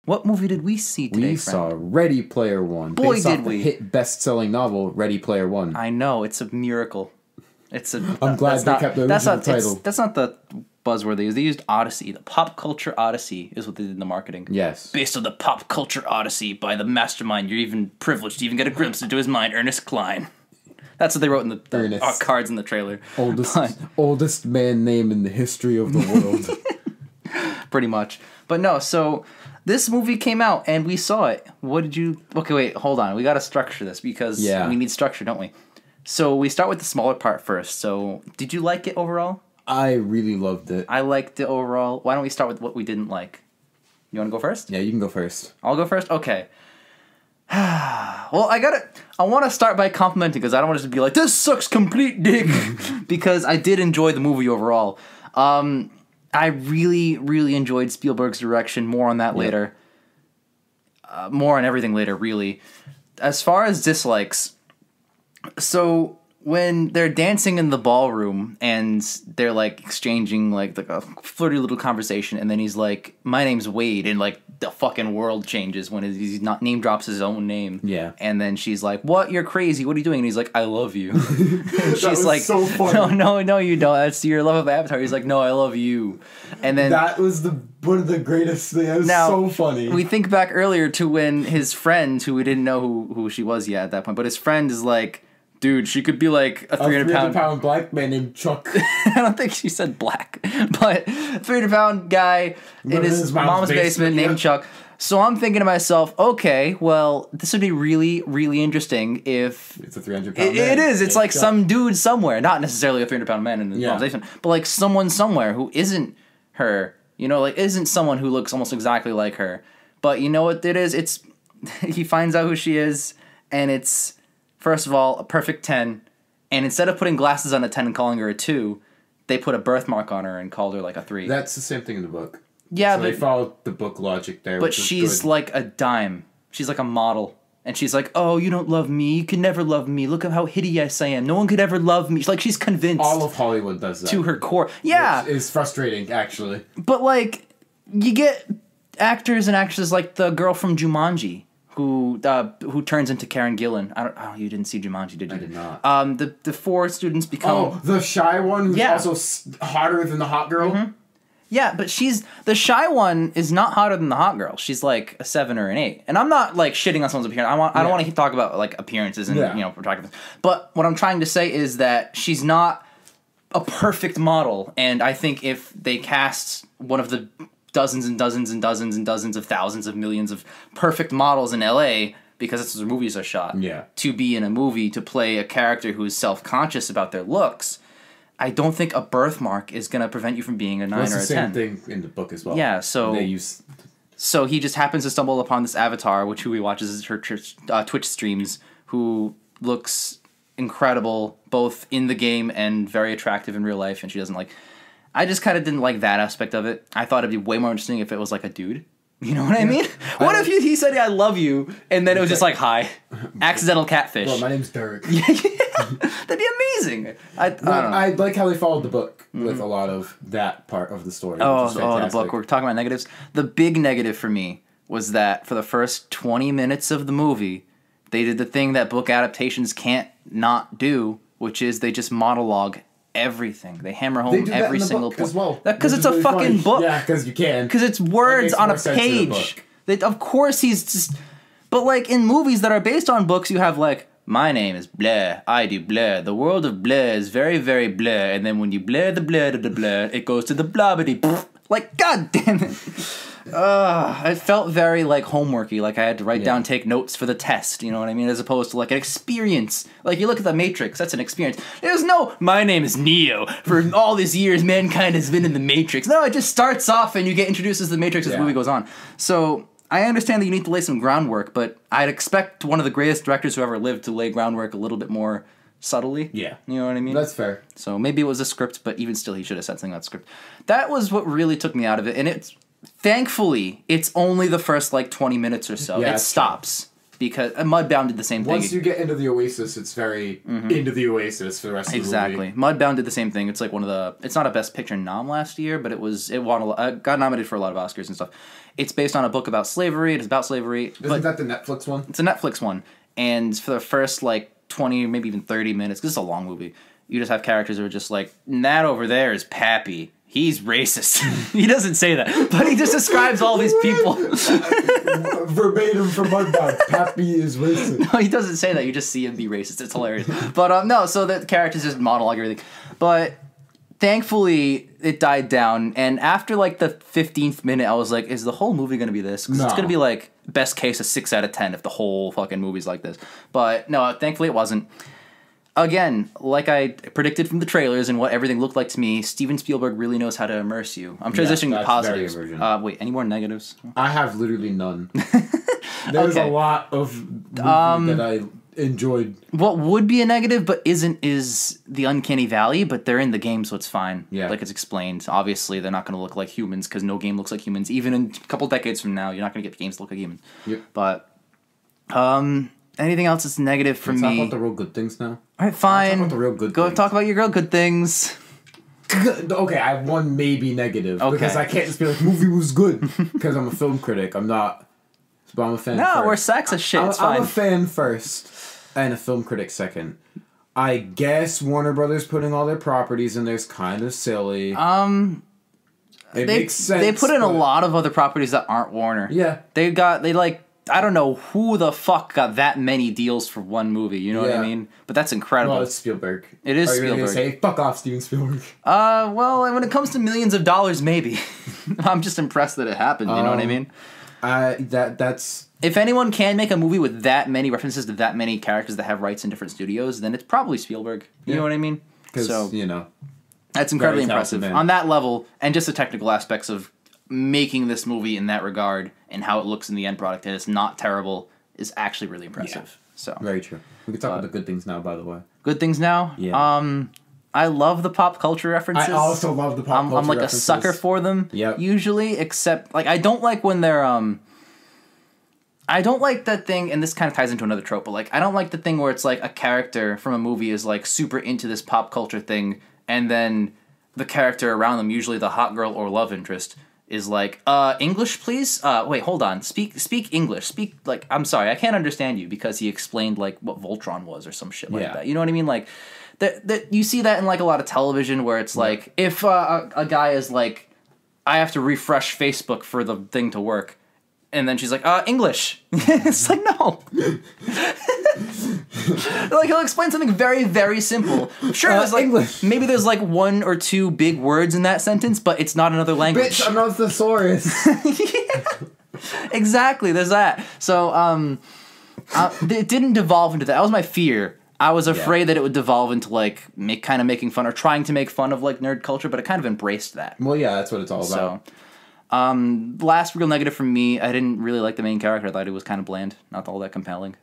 What movie did we see today, We friend? saw Ready Player One. Boy, based did off the we. hit best-selling novel Ready Player One. I know, it's a miracle. It's a. I'm glad that's they not, kept the that's original not, title. That's not the buzzword they used. They used Odyssey. The pop culture Odyssey is what they did in the marketing. Yes. Based on the pop culture Odyssey by the mastermind, you're even privileged to even get a glimpse into his mind, Ernest Klein. That's what they wrote in the Ernest. cards in the trailer. Oldest man name in the history of the world. Pretty much. But no, so this movie came out and we saw it. What did you... Okay, wait, hold on. We got to structure this because we need structure, don't we? So we start with the smaller part first. So did you like it overall? I really loved it. I liked it overall. Why don't we start with what we didn't like? You want to go first? Yeah, you can go first. I'll go first? Okay. Well, I want to start by complimenting because I don't want to just be like, this sucks complete dick. Because I did enjoy the movie overall. I really, really enjoyed Spielberg's direction. More on that later. More on everything later, really. As far as dislikes, so when they're dancing in the ballroom and they're like exchanging like a flirty little conversation, and then he's like, "My name's Wade," and like the fucking world changes when he's not name drops his own name. Yeah. And then she's like, "What? You're crazy. What are you doing?" And he's like, "I love you." And she's like, so funny. No, you don't. That's your love of Avatar." He's like, "No, I love you." And then That was one of the greatest things. That was so funny. we think back earlier to when his friend, who we didn't know who she was yet at that point, but his friend is like, "Dude, she could be like a 300-pound black man named Chuck. I don't think she said black, but 300-pound guy in his mom's basement named Chuck. So I'm thinking to myself, okay, well, this would be really, really interesting if... It's a 300-pound man. It is. It's like Chuck. some dude somewhere. Not necessarily a 300-pound man in his mom's basement, but like someone somewhere who isn't her. You know, like isn't someone who looks almost exactly like her. But you know what it is? It's... he finds out who she is, and it's... First of all, a perfect 10, and instead of putting glasses on a 10 and calling her a 2, they put a birthmark on her and called her like a 3. That's the same thing in the book. Yeah, so but... they followed the book logic there, But which is she's good. like a dime. She's like a model. And she's like, "Oh, you don't love me. You can never love me. Look at how hideous I am. No one could ever love me." Like, she's convinced. All of Hollywood does that. To her core. Yeah. Which is frustrating, actually. But, like, you get actors and actresses like the girl from Jumanji, who turns into Karen Gillan. You didn't see Jumanji, did you? I did not. The 4 students become... Oh, the shy one who's Yeah. also hotter than the hot girl? Mm-hmm. Yeah, but the shy one is not hotter than the hot girl. She's like a 7 or an 8. And I'm not like shitting on someone's appearance. I don't want to talk about like appearances and photography. But what I'm trying to say is that she's not a perfect model. And I think if they cast one of the dozens and dozens and dozens and dozens of thousands of millions of perfect models in LA, because that's where movies are shot, to be in a movie to play a character who's self-conscious about their looks, I don't think a birthmark is going to prevent you from being a 9 or a 10. It's the same thing in the book as well. Yeah, so so he just happens to stumble upon this avatar, who he watches her Twitch streams, who looks incredible both in the game and very attractive in real life, and she doesn't like... I just kind of didn't like that aspect of it. I thought it'd be way more interesting if it was like a dude. You know what I mean? What if he said, "I love you," and then it was just like, "Hi." Accidental catfish. Well, my name's Derek. That'd be amazing. I don't know. I like how they followed the book with a lot of that part of the story. Oh, the book. We're talking about negatives. The big negative for me was that for the first 20 minutes of the movie, they did the thing that book adaptations can't not do, which is they just monologue everything. They hammer home every single point. As well. Because it's a fucking book. Yeah, because you can. Because it's words on a page. Of course he's just... But like in movies that are based on books, you have like, "My name is Blair, I do Blair, the world of Blair is very, very Blair, and then when you Blair the Blair to the Blair, it goes to the blobbity." Like, god damn it. It felt very like homeworky, like I had to write down, take notes for the test, you know what I mean, as opposed to like an experience. Like you look at the Matrix, that's an experience. There's no, "My name is Neo, for all these years mankind has been in the Matrix." No, it just starts off and you get introduced as the Matrix as the movie goes on. So I understand that you need to lay some groundwork, but I'd expect one of the greatest directors who ever lived to lay groundwork a little bit more subtly. Yeah. You know what I mean? That's fair. So maybe it was a script, but even still he should have said something about script. That was what really took me out of it, and thankfully, it's only the first, like, 20 minutes or so. Yeah, it stops. because Mudbound did the same thing. Once you get into the Oasis, it's very into the Oasis for the rest of the movie. Exactly. Mudbound did the same thing. It's like one of the. It's not a Best Picture nom last year, but it got nominated for a lot of Oscars and stuff. It's based on a book about slavery. It is about slavery. Isn't that the Netflix one? It's a Netflix one, and for the first 20, maybe even 30 minutes, because it's a long movie, you just have characters who are just like, that over there is Pappy. He's racist. He doesn't say that, but he just describes all these people. Verbatim from Mudbound. Pappy is racist. No, he doesn't say that. You just see him be racist. It's hilarious. But no, so the characters just monologue everything. But thankfully, it died down. And after the 15th minute, I was like, is the whole movie going to be this? Because it's going to be best case a 6 out of 10 if the whole fucking movie's like this. But no, thankfully it wasn't. Again, like I predicted from the trailers and what everything looked like to me, Steven Spielberg really knows how to immerse you. I'm transitioning to positives. Wait, any more negatives? I have literally none. There's a lot of movie that I enjoyed. What would be a negative but isn't is the Uncanny Valley, but they're in the game, so it's fine. Yeah. Like it's explained. Obviously, they're not going to look like humans because no game looks like humans. Even in a couple decades from now, you're not going to get games that look like humans. Yep. But anything else that's negative for me? Talk about the real good things now. All right, fine. Talk about the real good Go things. talk about your real good things. Okay, I have one maybe negative. Okay. Because I can't just be like, movie was good. Because I'm a film critic. I'm not. But I'm a fan No, first. we're sexist shit. It's fine. I'm a fan first and a film critic second. I guess Warner Brothers putting all their properties in there is kind of silly. It makes sense. They put in a lot of other properties that aren't Warner. Yeah. I don't know who the fuck got that many deals for one movie. You know what I mean? But that's incredible. Well, it's Spielberg. It is Are you Spielberg. Gonna say, fuck off, Steven Spielberg. Well, when it comes to millions of dollars, maybe. I'm just impressed that it happened. You know what I mean? That's. If anyone can make a movie with that many references to that many characters that have rights in different studios, then it's probably Spielberg. You know what I mean? Because, that's incredibly very impressive. talented man. On that level, and just the technical aspects of making this movie in that regard and how it looks in the end product, and it's not terrible, is actually really impressive. So Very true. We can talk about the good things now, by the way. good things now. Yeah. I love the pop culture references. I also love the pop culture I'm like references. a sucker for them. Yep. Usually, except I don't like when they're I don't like that thing, and this kind of ties into another trope, but I don't like the thing where it's a character from a movie is super into this pop culture thing, and then the character around them, usually the hot girl or love interest, is English, please? Wait, hold on. Speak English. Speak, I'm sorry, I can't understand you, because he explained, what Voltron was or some shit like that. You know what I mean? That you see that in, a lot of television where it's if a guy is I have to refresh Facebook for the thing to work, and then she's like, English. It's no. He'll explain something very, very simple. Sure, there's English. Maybe there's one or two big words in that sentence, but it's not another language. Bitch, I'm not a thesaurus. Exactly, there's that. So, it didn't devolve into that. That was my fear. I was afraid that it would devolve into kind of making fun or trying to make fun of nerd culture, but it kind of embraced that. Well, yeah, that's what it's all about. So, last real negative from me, I didn't really like the main character. I thought it was kind of bland, not all that compelling.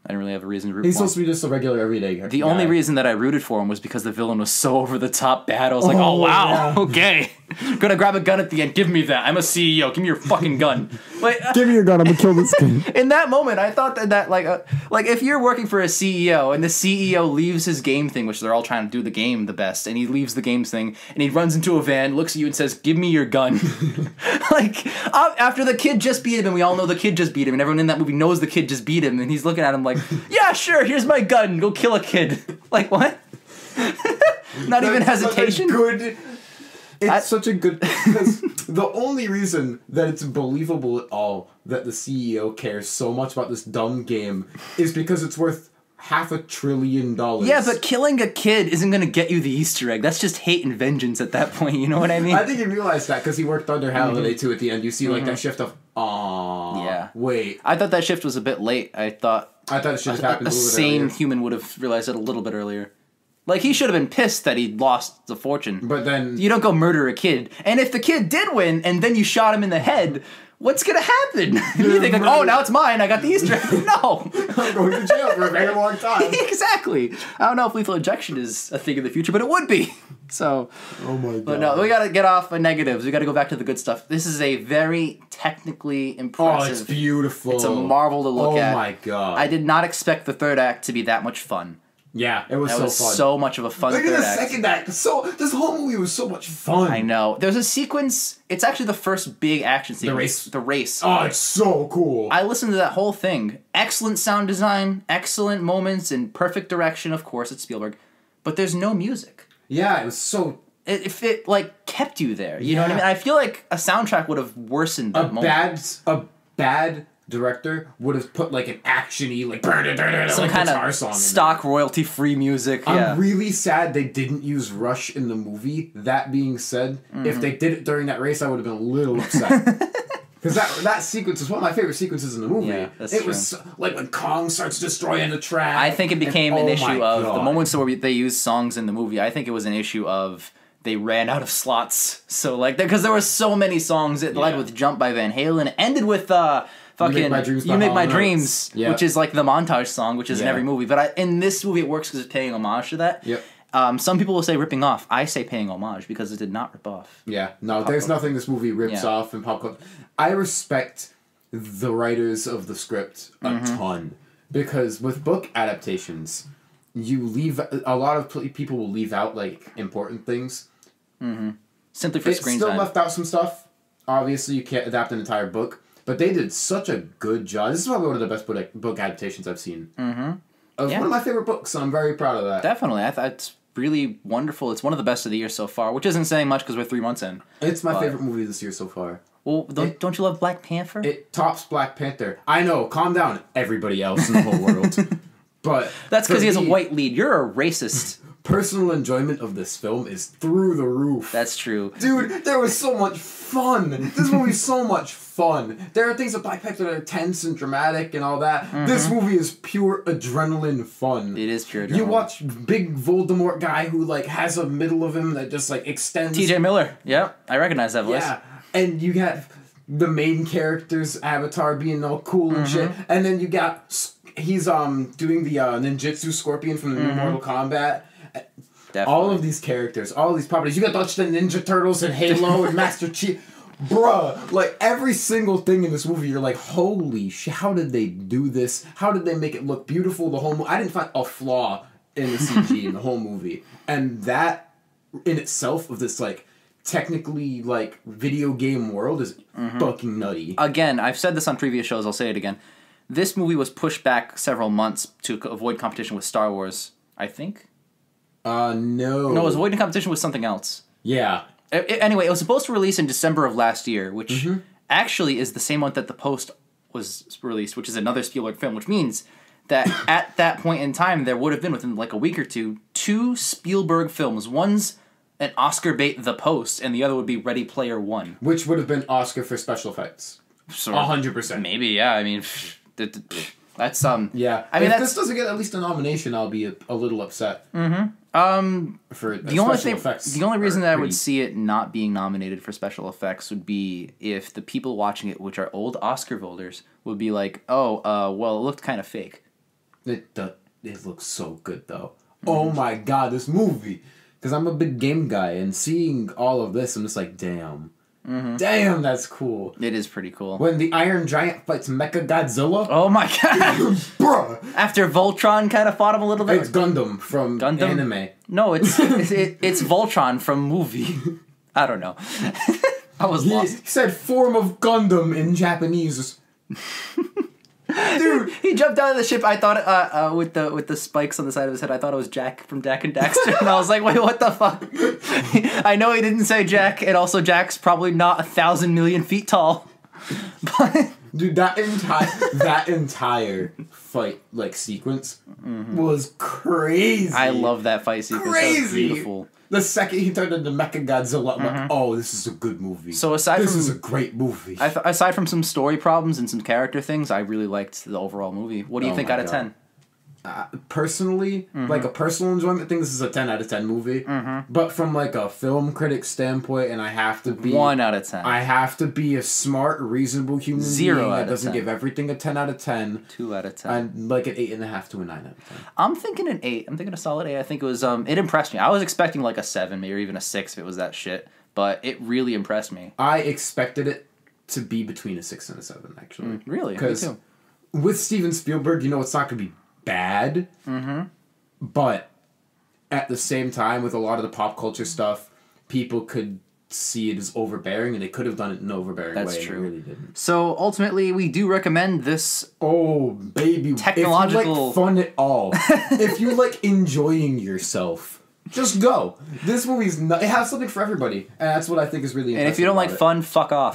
I didn't really have a reason to root He's for him. supposed to be just a regular everyday guy. The only reason that I rooted for him was because the villain was so over the top bad. I was like, oh wow, yeah. okay. Gonna grab a gun at the end. Give me that. I'm a CEO. Give me your fucking gun. Give me your gun. I'm gonna kill this kid. In that moment, I thought that if you're working for a CEO and the CEO leaves his game thing, which they're all trying to do the game the best, and he leaves the games thing and he runs into a van, looks at you and says, "Give me your gun." After the kid just beat him, and we all know the kid just beat him, and everyone in that movie knows the kid just beat him, and he's looking at him like, "Yeah, sure. Here's my gun. Go kill a kid." What? Not even hesitation. It's such a good because the only reason that it's believable at all that the CEO cares so much about this dumb game is because it's worth $500 billion. Yeah, but killing a kid isn't going to get you the Easter egg. That's just hate and vengeance at that point. You know what I mean? I think he realized that because he worked under Halliday too. At the end, you see that shift of yeah. Wait. I thought that shift was a bit late. I thought it should have happened a a little bit sane earlier. human would have realized it a little bit earlier. He should have been pissed that he lost the fortune. But then You don't go murder a kid. And if the kid did win, and then you shot him in the head, what's gonna happen? You think oh, now it's mine, I got the Easter egg. No. I'm going to jail for a very long time. Exactly. I don't know if lethal injection is a thing in the future, but it would be. So, oh my god. but no, we gotta get off the negatives. We gotta go back to the good stuff. This is a very technically impressive. Oh, it's beautiful. It's a marvel to look at. Oh my god. I did not expect the third act to be that much fun. Yeah, it was That so was fun. so much of a fun Look third at the act. second act. So this whole movie was so much fun. I know. There's a sequence. It's actually the first big action sequence. race? The race. Oh, it's so cool. I listened to that whole thing. Excellent sound design, excellent moments, and perfect direction. Of course, it's Spielberg, but there's no music. Yeah, it was so. If it like kept you there, you know what I mean. I feel like a soundtrack would have worsened that moment. A bad director would have put like an actiony like Some like kind guitar of song stock royalty free music. Yeah. I'm really sad they didn't use Rush in the movie. That being said, if they did it during that race, I would have been a little upset. Because that sequence is one of my favorite sequences in the movie. Yeah, that's it true. was like when Kong starts destroying the track. I think it became an issue of the God. moments where they used songs in the movie. I think it was an issue of they ran out of slots. So like, because there were so many songs. It led with "Jump" by Van Halen. It ended with fucking "You Make My Dreams," which is like the montage song, which is in every movie. But in this movie, it works because it's paying homage to that. Yep. Some people will say ripping off. I say paying homage because it did not rip off. Yeah, no, there's nothing this movie rips off in pop culture. I respect the writers of the script a ton because with book adaptations, a lot of people will leave out like important things. Simply for screen still time. left out some stuff. Obviously, you can't adapt an entire book, but they did such a good job. This is probably one of the best book adaptations I've seen. It was one of my favorite books, and I'm very proud of that. Definitely, I thought it's really wonderful. It's one of the best of the year so far, which isn't saying much because we're 3 months in. It's my favorite movie this year so far. Well, don't you love Black Panther? It tops Black Panther. I know, calm down, everybody else in the whole world. But that's because he has a white lead. You're a racist. Personal enjoyment of this film is through the roof. That's true. Dude, there was so much fun. This movie's so much fun. There are things of Black Panther that are tense and dramatic and all that. This movie is pure adrenaline fun. It is pure adrenaline. You watch big Voldemort guy who like has a middle of him that just like extends. T.J. Miller. Yep, I recognize that voice. Yeah, and you got the main character's avatar being all cool and shit, and then you got he's doing the ninjutsu scorpion from the new Mortal Kombat. Definitely. All of these characters, all of these properties. You got the Ninja Turtles and Halo and Master Chief. Bruh, like every single thing in this movie, you're like, holy shit, how did they do this? How did they make it look beautiful? The whole I didn't find a flaw in the CG in the whole movie. And that in itself of this like technically like video game world is fucking nutty. Again, I've said this on previous shows, I'll say it again. This movie was pushed back several months to avoid competition with Star Wars, I think. No. No, it was avoiding competition with something else. Yeah. Anyway, it was supposed to release in December of last year, which actually is the same month that The Post was released, which is another Spielberg film, which means that at that point in time, there would have been, within like a week or two Spielberg films. One's an Oscar bait, The Post, and the other would be Ready Player One. Which would have been Oscar for special effects. 100%. Maybe, yeah. I mean, that's Yeah. I mean, if this doesn't get at least a nomination, I'll be a little upset. For the only thing, effects. the only reason that I would see it not being nominated for special effects would be if the people watching it, which are old Oscar voters, would be like, "Oh, well, it looked kind of fake." It looks so good though. Oh my god, this movie! Because I'm a big game guy, and seeing all of this, I'm just like, damn. Damn, that's cool. It is pretty cool. When the Iron Giant fights Mechagodzilla. Oh my god! Bruh! After Voltron kind of fought him a little bit. It's Gundam from anime. No, it's Voltron from movie. I don't know. I was lost. He said form of Gundam in Japanese. Dude, he jumped out of the ship. I thought with the spikes on the side of his head, I thought it was Jack from Jack and Daxter, and I was like, wait, what the fuck? I know he didn't say Jack, and also Jack's probably not 1,000 million feet tall. But dude, that entire fight like sequence was crazy. I love that fight sequence. Crazy, that was beautiful. The second he turned into Mechagodzilla, I'm like, oh, this is a good movie. So this is a great movie. Aside from some story problems and some character things, I really liked the overall movie. What do you think out of 10? personally, like a personal enjoyment thing, this is a 10 out of 10 movie. But from like a film critic standpoint, and I have to be 1 out of 10. I have to be a smart, reasonable human 0 being out that of doesn't 10. give everything a 10 out of 10. 2 out of 10. And like an 8.5 to a 9 out of 10. I'm thinking an 8. I'm thinking a solid 8. I think it was it impressed me. I was expecting like a 7, maybe or even a 6 if it was that shit. But it really impressed me. I expected it to be between a 6 and a 7, actually. Really? Me Because too. with Steven Spielberg, you know it's not going to be bad. But at the same time, with a lot of the pop culture stuff, people could see it as overbearing, and they could have done it in an overbearing way. That's true. And it really didn't. So ultimately, we do recommend this. Oh, baby. Technological- If you like fun at all, if you like enjoying yourself, just go. This movie's it has something for everybody, and that's what I think is really interesting. And if you don't like about it. fun, fuck off.